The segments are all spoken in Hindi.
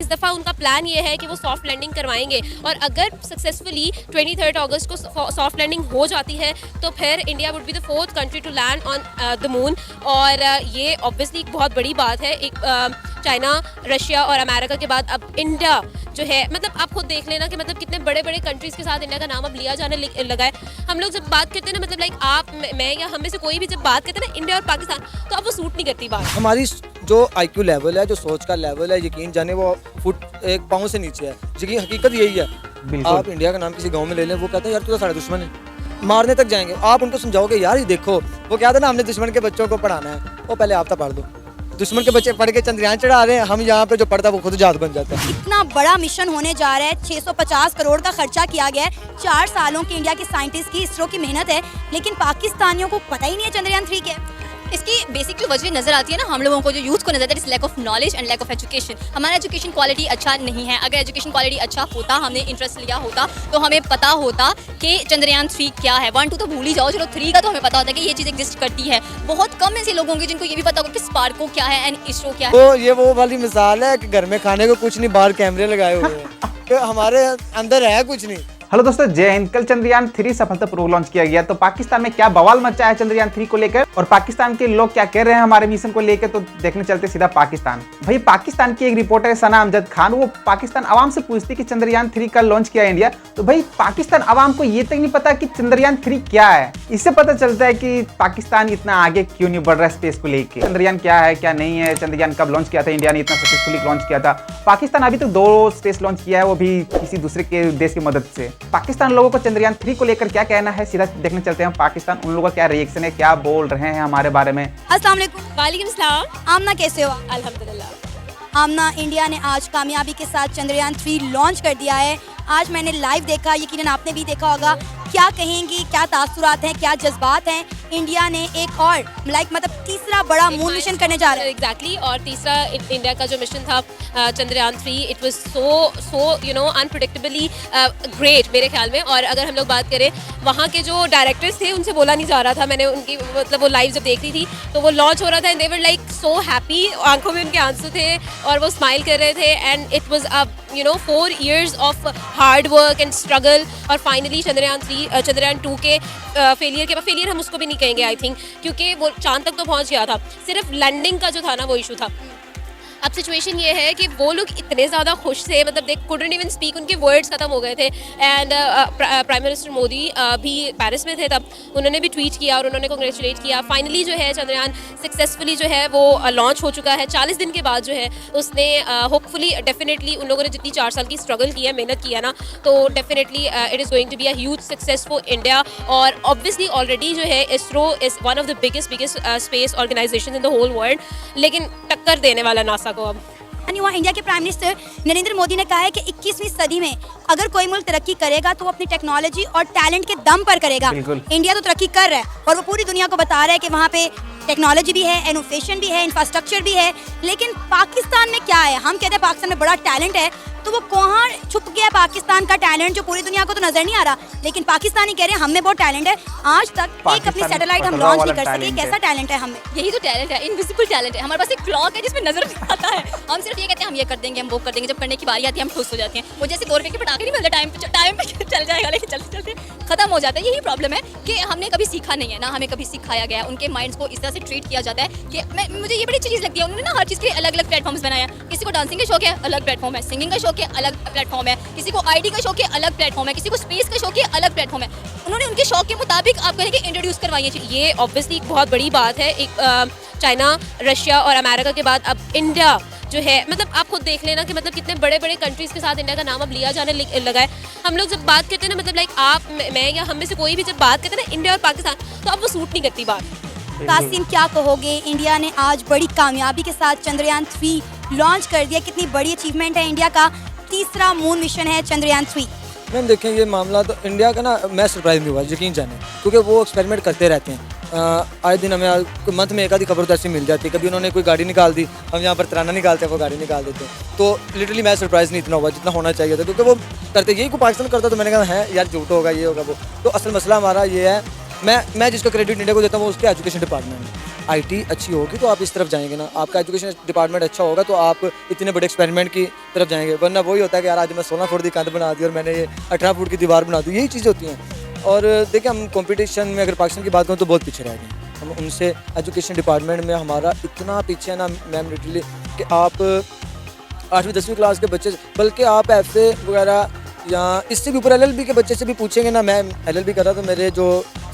इस दफ़ा उनका प्लान ये है कि वो सॉफ्ट लैंडिंग करवाएंगे और अगर सक्सेसफुली 23 अगस्त को सॉफ्ट लैंडिंग हो जाती है तो फिर India would be the 4th country to land on the moon. और ये ऑब्वियसली एक बहुत बड़ी बात है। एक चाइना, रशिया और अमेरिका के बाद अब इंडिया जो है, मतलब आप खुद देख लेना कि मतलब कितने बड़े बड़े कंट्रीज़ के साथ इंडिया का नाम अब लिया जाने लगा है। हम लोग जब बात करते हैं ना, मतलब लाइक आप, मैं या हम में से कोई भी जब बात करते हैं ना इंडिया और पाकिस्तान, तो अब वो सूट नहीं करती बात। हमारी जो IQ लेवल है, जो सोच का लेवल है, यकीन जाने वो फुट एक पाँव से नीचे है। यकीन हकीकत यही है। आप इंडिया का नाम किसी गांव में ले लें, वो कहते हैं यार तू तो सारा दुश्मन है, मारने तक जाएंगे। आप उनको समझाओगे यार ये देखो, वो क्या था ना, हमने दुश्मन के बच्चों को पढ़ाना है, वो पहले आप पढ़ दो। दुश्मन के बच्चे पढ़ के चंद्रयान चढ़ा रहे हैं, हम यहाँ पे जो पढ़ता है वो खुद जात बन जाता है। इतना बड़ा मिशन होने जा रहा है, 650 करोड़ का खर्चा किया गया है, 4 सालों की इंडिया के साइंटिस्ट की, इसरो की मेहनत है, लेकिन पाकिस्तानियों को पता ही नहीं है चंद्रयान 3 क्या है। इसकी बेसिक जो वजह नजर आती है ना हम लोगों को, जो यूथ को नजर आता है, lack of knowledge and lack of education. हमारा एजुकेशन क्वालिटी अच्छा नहीं है। अगर एजुकेशन क्वालिटी अच्छा होता, हमने इंटरेस्ट लिया होता, तो हमें पता होता कि चंद्रयान 3 क्या है। 1, 2 तो भूल ही जाओ, चलो 3 का तो हमें पता होता है कि ये चीज़ एग्जिस्ट करती है। बहुत कम ऐसे लोग होंगे जिनको ये भी पता होगा कि स्पार्को क्या है एंड इसरो क्या है। तो ये वो वाली मिसाल है कि घर में खाने को कुछ नहीं, बाहर कैमरे लगाए हुए हैं कि हमारे अंदर है कुछ नहीं। हेलो दोस्तों, जय हिंद। कल चंद्रयान 3 सफलतापूर्वक लॉन्च किया गया, तो पाकिस्तान में क्या बवाल मचा है चंद्रयान 3 को लेकर और पाकिस्तान के लोग क्या कह रहे हैं हमारे मिशन को लेकर, तो देखने चलते सीधा पाकिस्तान। भाई पाकिस्तान की एक रिपोर्टर है सना अमजद खान, वो पाकिस्तान आवाम से पूछती कि चंद्रयान 3 का लॉन्च किया इंडिया, तो भाई पाकिस्तान आवाम को ये तक नहीं पता कि चंद्रयान 3 क्या है। इससे पता चलता है कि पाकिस्तान इतना आगे क्यों नहीं बढ़ रहा है स्पेस को लेकर। चंद्रयान क्या है क्या नहीं है, चंद्रयान कब लॉन्च किया था इंडिया ने, इतना सक्सेसफुली लॉन्च किया था। पाकिस्तान अभी तक 2 स्पेस लॉन्च किया है, वो भी किसी दूसरे के देश की मदद से। पाकिस्तान लोगों को चंद्रयान 3 को लेकर क्या कहना है, सीधा देखने चलते हैं पाकिस्तान। उन लोगों का क्या रिएक्शन है, क्या बोल रहे हैं हमारे बारे में। अस्सलाम वालेकुम। वालेकुम सलाम। आमना कैसे हो? अल्हम्दुलिल्लाह। आमना, इंडिया ने आज कामयाबी के साथ चंद्रयान 3 लॉन्च कर दिया है। आज मैंने लाइव देखा, यकीनन आपने भी देखा होगा। क्या कहेंगी, क्या तासुरात हैं, क्या जज्बात हैं? इंडिया ने एक और मतलब तीसरा बड़ा मून मिशन करने जा रहा है। एग्जैक्टली। और तीसरा इंडिया का जो मिशन था Chandrayaan 3, it was so unpredictably great मेरे ख्याल में। और अगर हम लोग बात करें, वहाँ के जो डायरेक्टर्स थे उनसे बोला नहीं जा रहा था। मैंने उनकी मतलब वो लाइव जब देख रही थी तो वो लॉन्च हो रहा था and they were like so happy, आंखों में उनके आंसू थे और वो स्माइल कर रहे थे। And it was 4 years of hard work and struggle और फाइनली चंद्रयान 2 के फेलियर के बाद, फेलियर हम उसको भी नहीं कहेंगे आई थिंक, क्योंकि वो चांद तक तो पहुंच गया था, सिर्फ लैंडिंग का जो था ना वो इशू था। अब सिचुएशन ये है कि वो लोग इतने ज़्यादा खुश थे, मतलब दे कुडंट इवन स्पीक, उनके वर्ड्स खत्म हो गए थे। एंड प्राइम मिनिस्टर मोदी भी पेरिस में थे तब, उन्होंने भी ट्वीट किया और उन्होंने कांग्रेचुलेट किया। फाइनली जो है चंद्रयान सक्सेसफुली जो है वो लॉन्च हो चुका है 40 दिन के बाद। जो है उसने होपफुली डेफिनेटली उन लोगों ने जितनी 4 साल की स्ट्रगल की है, मेहनत की है ना, तो definitely it is going to be a huge success for India. और ऑब्वियसली ऑलरेडी जो है ISRO is one of the biggest space organisation in the whole world, लेकिन टक्कर देने वाला नासा को अब। वहाँ इंडिया के प्राइम मिनिस्टर नरेंद्र मोदी ने कहा है कि 21वीं सदी में अगर कोई मुल्क तरक्की करेगा तो वो अपनी टेक्नोलॉजी और टैलेंट के दम पर करेगा। इंडिया तो तरक्की कर रहा है और वो पूरी दुनिया को बता रहा है कि वहाँ पे टेक्नोलॉजी भी है, इनोवेशन भी है, इंफ्रास्ट्रक्चर भी है। लेकिन पाकिस्तान में क्या है? हम कहते हैं पाकिस्तान में बड़ा टैलेंट है, तो वो कहाँ छुप गया पाकिस्तान का टैलेंट जो पूरी दुनिया को तो नजर नहीं आ रहा, लेकिन पाकिस्तानी कह रहे हैं हम में बहुत टैलेंट है। आज तक एक अपनी सैटेलाइट हम लॉन्च नहीं कर सके। कैसा टैलेंट है हमें? यही तो टैलेंट है, इनविजिबल टैलेंट है। हमारे पास एक क्लॉक है जिसमें नजर नहीं आता है। हम सिर्फ ये कहते हैं हम ये कर देंगे, हम वो कर देंगे, जब करने की बारी आती है हम खुश हो जाते हैं। वो जैसे 2 रुपए के पटाखे नहीं मिलते टाइम पे चल जाएगा, लेकिन चलते चलते खत्म हो जाता है। यही प्रॉब्लम है कि हमने कभी सीखा नहीं है ना, हमें कभी सिखाया गया है। उनके माइंड्स को इस तरह से ट्रीट किया जाता है कि मुझे ये बड़ी अच्छी चीज़ लगती है, उन्होंने ना हर चीज़ के अलग अलग प्लेटफॉर्म्स बनाया। किसी को डांसिंग का शौक है, अलग प्लेटफॉर्म है, सिंगिंग का शौक है, अलग प्लेटफॉर्म है, किसी को आईटी का शौक है, अलग प्लेटफॉर्म है, किसी को स्पेस का शौक है, अलग प्लेटफॉर्म है। उन्होंने उनके शौक के मुताबिक आप कहें कि इंट्रोड्यूस करवाइए। ये ऑब्वियसली एक बहुत बड़ी बात है। एक चाइना, रशिया और अमेरिका के बाद अब इंडिया जो है, मतलब आप खुद देख लेना कि मतलब कितने बड़े बड़े कंट्रीज़ के साथ इंडिया का नाम अब लिया जाने लगा है। हम लोग जब बात करते हैं ना, मतलब लाइक आप, मैं या हम में से कोई भी जब बात करते हैं ना इंडिया और पाकिस्तान, तो अब वो सूट नहीं करती बात। कासिम, क्या कहोगे? इंडिया ने आज बड़ी कामयाबी के साथ चंद्रयान 3 लॉन्च कर दिया, कितनी बड़ी अचीवमेंट है। इंडिया का तीसरा मून मिशन है चंद्रयान 3। मैम देखें, ये मामला तो इंडिया का ना, मैं सरप्राइज नहीं हुआ यकीन जाने, क्योंकि वो एक्सपेरिमेंट करते रहते हैं। आए दिन हमें मंथ में एक आधी खबर तो ऐसी मिल जाती है। कभी उन्होंने कोई गाड़ी निकाल दी, हम यहाँ पर तराना निकालते हैं, वो गाड़ी निकाल देते हैं। तो लिटरली मैं सरप्राइज नहीं इतना हुआ जितना होना चाहिए था, क्योंकि वो करते यही को पाकिस्तान करता, तो मैंने कहा है यार झूठ होगा, ये होगा वो। तो असल मसला हमारा ये है, मैं जिसको क्रेडिट इंडिया को देता हूँ वो उसके एजुकेशन डिपार्टमेंट में। आईटी अच्छी होगी तो आप इस तरफ जाएंगे ना, आपका एजुकेशन डिपार्टमेंट अच्छा होगा तो आप इतने बड़े एक्सपेरिमेंट की तरफ जाएंगे, वरना वही होता है कि यार आज मैं 16 फुट की कंध बना दी और मैंने ये 18 फुट की दीवार बना दी, यही चीज़ें होती हैं। और देखिए हम कंपटीशन में अगर पाकिस्तान की बात करूँ तो बहुत पीछे रह गए हम उनसे। एजुकेशन डिपार्टमेंट में हमारा इतना पीछे है ना मैम लिटरली, कि आप 8वीं 10वीं क्लास के बच्चे, बल्कि आप FA वगैरह या इससे भी ऊपर LLB के बच्चे से भी पूछेंगे ना, मैं LLB कर रहा तो मेरे जो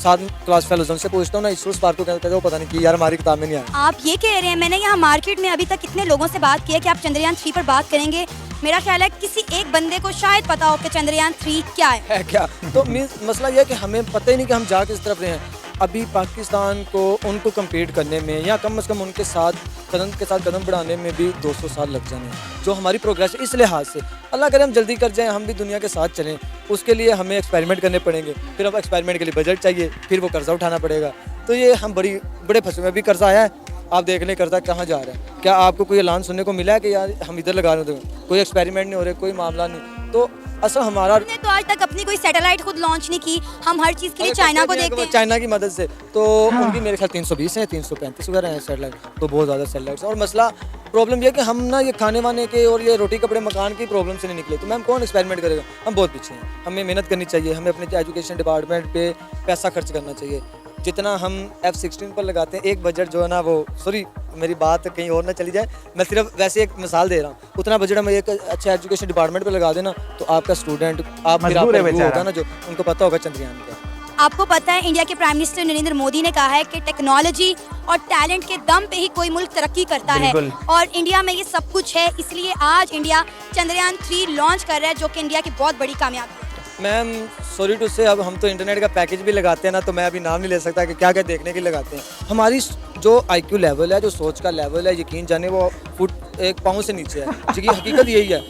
7 क्लास फेलोज उनसे पूछता हूँ ना, इसरो स्पार्क को कहते हैं वो पता नहीं कि यार हमारी किताब में नहीं आया। आप ये कह रहे हैं, मैंने यहाँ मार्केट में अभी तक कितने लोगों से बात की है कि आप चंद्रयान 3 पर बात करेंगे, मेरा ख्याल है किसी एक बंदे को शायद पता हो कि चंद्रयान 3 क्या है क्या तो मीन्स मसला यह है कि हमें पता ही नहीं कि हम जा किस तरफ रहे हैं। अभी पाकिस्तान को उनको कम्पीट करने में या कम से कम उनके साथ कदम बढ़ाने में भी 200 साल लग जाने हैं, जो हमारी प्रोग्रेस है। इस लिहाज से अल्लाह करे हम जल्दी कर जाएं, हम भी दुनिया के साथ चलें, उसके लिए हमें एक्सपेरिमेंट करने पड़ेंगे, फिर अब एक्सपेरिमेंट के लिए बजट चाहिए, फिर वो कर्जा उठाना पड़ेगा। तो ये हम बड़े फंसे में भी कर्जा आया है, आप देख लें कर्जा कहाँ जा रहा है। क्या आपको कोई ऐलान सुनने को मिला है कि यार हम इधर लगा रहे थे, कोई एक्सपेरिमेंट नहीं हो रहे, कोई मामला नहीं। तो असल हमारा हमने तो आज तक अपनी कोई सैटेलाइट खुद लॉन्च नहीं की, हम हर चीज़ के लिए चाइना को देखते हैं। चाइना की मदद से तो उनकी मेरे ख्याल 320 हैं, 335 वगैरह हैं सैटेलाइट, तो बहुत ज़्यादा सैटेलाइट्स। और मसला प्रॉब्लम ये है कि हम ना ये खाने वाने के और ये रोटी कपड़े मकान की प्रॉब्लम से नहीं निकले, तो मैम कौन एक्सपेरिमेंट करेगा। हम बहुत पीछे हैं, हमें मेहनत करनी चाहिए, हमें अपने एजुकेशन डिपार्टमेंट पे पैसा खर्च करना चाहिए। जितना हम F-16 पर लगाते हैं, एक बजट जो है ना वो, सॉरी मेरी बात कहीं और ना चली जाए, मैं सिर्फ वैसे एक मिसाल दे रहा हूँ, उतना बजट हम एक अच्छे एजुकेशन डिपार्टमेंट पर लगा देना तो आपका स्टूडेंट आप होगा ना, जो उनको पता होगा चंद्रयान का। आपको पता है इंडिया के प्राइम मिनिस्टर नरेंद्र मोदी ने कहा है कि टेक्नोलॉजी और टैलेंट के दम पे ही कोई मुल्क तरक्की करता है, और इंडिया में ये सब कुछ है, इसलिए आज इंडिया चंद्रयान 3 लॉन्च कर रहा है, जो कि इंडिया की बहुत बड़ी कामयाबी है। मैम सॉरी टू से, अब हम तो इंटरनेट का पैकेज भी लगाते हैं ना, तो मैं अभी नाम नहीं ले सकता कि क्या क्या देखने के लगाते हैं। हमारी जो IQ लेवल है, जो सोच का लेवल है, यकीन जाने वो फुट एक पाँव से नीचे है, क्योंकि हकीकत यही है।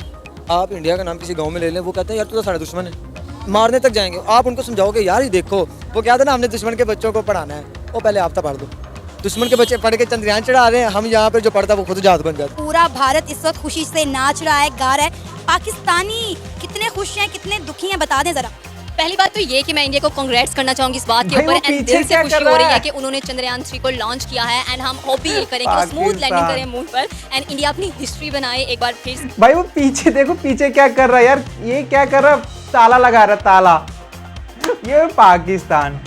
आप इंडिया का नाम किसी गांव में ले लें, वो कहते हैं यार तू तो सारा दुश्मन है, मारने तक जाएंगे। आप उनको समझाओगे यार ये देखो, वो क्या था ना, हमने दुश्मन के बच्चों को पढ़ाना है, वो पहले आप तो पढ़ दो। दुश्मन के बच्चे पढ़ के चंद्रयान चढ़ा रहे हैं, हम यहाँ पे जो पढ़ता है वो खुद जात बन जाता है। पूरा भारत इस वक्त खुशी से नाच रहा है, गा रहा है। पाकिस्तानी कितने खुश हैं, कितने दुखी हैं, बता दें जरा। पहली बात तो ये कि मैं इंडिया को कांग्रेट्स करना चाहूंगी इस बात के ऊपर, एंड दिल से खुशी हो रही है कि उन्होंने चंद्रयान 3 को लॉन्च किया है, एंड हम होप भी ये करें कि वो स्मूथ लैंडिंग करें मून पर, एंड इंडिया अपनी हिस्ट्री बनाए एक बार फिर। भाई वो पीछे देखो, पीछे क्या कर रहा है यार, ये क्या कर रहा है, ताला लगा रहा है, ताला। ये पाकिस्तान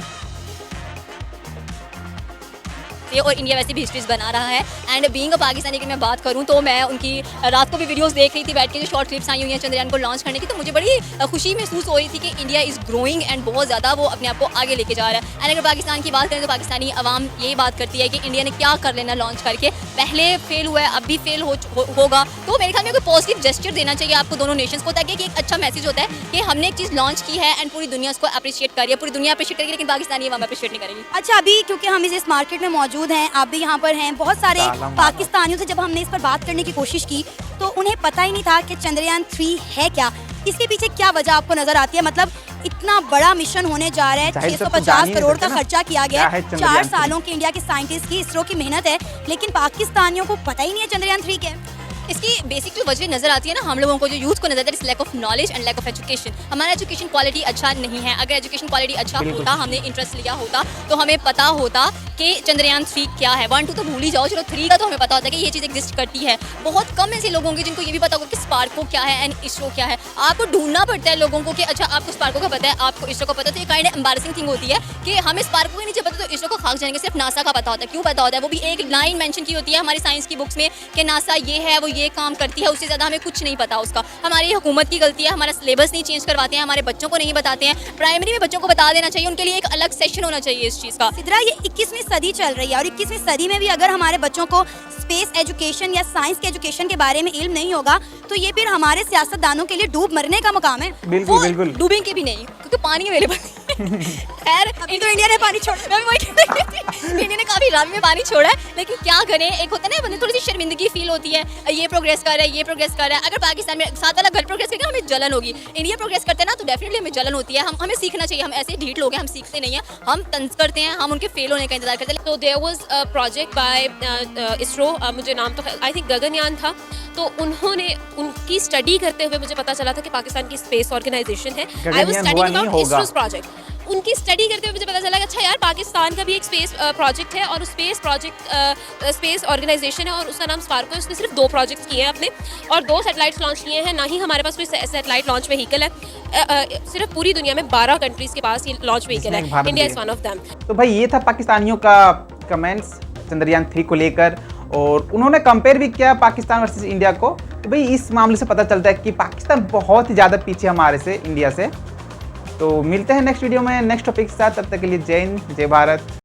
और इंडिया वैसे भी हिस्ट्रीज बना रहा है, एंड बीइंग अ पाकिस्तानी की मैं बात करूं तो मैं उनकी रात को भी वीडियोस देख रही थी बैठ के, जो शॉर्ट क्लिप्स आई हुई हैं चंद्रयान को लॉन्च करने की, तो मुझे बड़ी खुशी महसूस हो रही थी कि इंडिया इज़ ग्रोइंग एंड बहुत ज़्यादा वो अपने आप को आगे लेके जा रहा है। एंड अगर पाकिस्तान की बात करें तो पाकिस्तानी अवाम यही बात करती है कि इंडिया ने क्या कर लेना लॉन्च करके, पहले फेल हुआ है अब भी फेल होगा, तो मेरे ख्याल में कोई पॉजिटिव जेस्चर देना चाहिए आपको दोनों नेशंस को, ताकि एक अच्छा मैसेज होता है कि हमने एक चीज़ लॉन्च की है एंड पूरी दुनिया उसको अप्रिशिएट कर रही है, पूरी दुनिया अप्रिशिएट करेगी, लेकिन पाकिस्तानी अवाम अप्रिशिएट नहीं करेगी। अच्छा, अभी क्योंकि हम इस मार्केट में मौजूद हैं, आप भी यहाँ पर हैं, बहुत सारे पाकिस्तानियों से जब हमने इस पर बात करने की कोशिश की तो उन्हें पता ही नहीं था कि चंद्रयान 3 है क्या, इसके पीछे क्या वजह आपको नजर आती है। मतलब इतना बड़ा मिशन होने जा रहा है, 650 करोड़ का खर्चा किया गया है, 4 सालों की इंडिया के साइंटिस्ट की, इसरो की मेहनत है, लेकिन पाकिस्तानियों को पता ही नहीं है चंद्रयान 3 क्या है। इसकी बेसिक जो वजह नजर आती है ना हम लोगों को, जो यूथ को नजर आता है, lack of knowledge and lack of education. हमारा एजुकेशन क्वालिटी अच्छा नहीं है, अगर एजुकेशन क्वालिटी अच्छा होता, हमने इंटरेस्ट लिया होता, तो हमें पता होता कि चंद्रयान 3 क्या है। 1 2 तो भूल ही जाओ, चलो 3 का तो हमें पता होता है कि ये चीज़ एग्जिस्ट करती है। बहुत कम ऐसे लोग होंगे जिनको ये भी पता होगा कि स्पार्को क्या है एंड इसरो क्या है। आपको ढूंढना पड़ता है लोगों को कि अच्छा आपको स्पार्को का पता है, आपको इसरो का पता है, तो ये काइंड एम्बैरेसिंग थिंग होती है कि हमें स्पार्को के नीचे पता तो इसरो को खाक जाएंगे, सिर्फ नासा का पता होता है। क्यों पता होता है? वो भी एक लाइन मेंशन की होती है हमारी साइंस की बुक्स में कि नासा ये है, वो ये काम करती है, उससे ज़्यादा हमें कुछ नहीं पता उसका। हमारी हुकूमत की गलती है, हमारा सिलेबस नहीं चेंज करवाते हैं, हमारे बच्चों को नहीं बताते हैं। प्राइमरी में बच्चों को बता देना चाहिए, उनके लिए एक अलग सेशन होना चाहिए इस चीज़ का। सिद्रा, ये 21वीं सदी चल रही है और 21वीं सदी में भी अगर हमारे बच्चों को स्पेस एजुकेशन या साइंस के एजुकेशन के बारे में इल्म नहीं होगा तो ये फिर हमारे सियासतदानों के लिए डूब मरने का मुकाम है। बिल्कुल बिल्कुल, डूबेंगे भी नहीं क्योंकि पानी अवेलेबल खैर अभी तो इंडिया ने पानी छोड़ा, इंडिया ने काफी रावी में पानी छोड़ा है, लेकिन क्या करें, एक होता है ना बंदे थोड़ी सी शर्मिंदगी फील होती है, ये प्रोग्रेस कर रहा है, ये प्रोग्रेस कर रहा है। अगर पाकिस्तान में साथ वाला घर प्रोग्रेस करेगा हमें जलन होगी, इंडिया प्रोग्रेस करते हैं ना तो डेफिनेटली हमें जलन होती है। हमें सीखना चाहिए, हम ऐसे ढीठ लोग हैं, हम सीखते नहीं हैं, हम तंज करते हैं, हम उनके फेल होने का इंतजार करते हैं। तो there was a project by ISRO, मुझे नाम तो आई थिंक गगनयान था, तो उन्होंने उनकी स्टडी करते हुए मुझे पता चला था कि पाकिस्तान की स्पेस ऑर्गेनाइजेशन है। I was studying about ISRO's project, उनकी स्टडी करते हुए मुझे पता चला कि अच्छा यार पाकिस्तान का भी एक स्पेस प्रोजेक्ट है और उस स्पेस ऑर्गेनाइजेशन है और उसका नाम स्पार्को है। उसने सिर्फ 2 प्रोजेक्ट्स किए हैं अपने और 2 सैटेलाइट्स लॉन्च किए हैं। ना ही हमारे पास कोई सैटेलाइट लॉन्च व्हीकल है। सिर्फ पूरी दुनिया में 12 कंट्रीज के पास ये लॉन्च व्हीकल जिसमें है। भारत इंडिया भी इज है। One of them. तो भाई ये था पाकिस्तानियों का कमेंट्स चंद्रयान 3 को लेकर, और उन्होंने कंपेयर भी किया पाकिस्तान वर्सेस इंडिया को। तो भाई इस मामले से पता चलता है कि पाकिस्तान बहुत ही ज़्यादा पीछे हमारे से, इंडिया से। तो मिलते हैं नेक्स्ट वीडियो में नेक्स्ट टॉपिक के साथ। तब तक के लिए जय हिंद, जय भारत।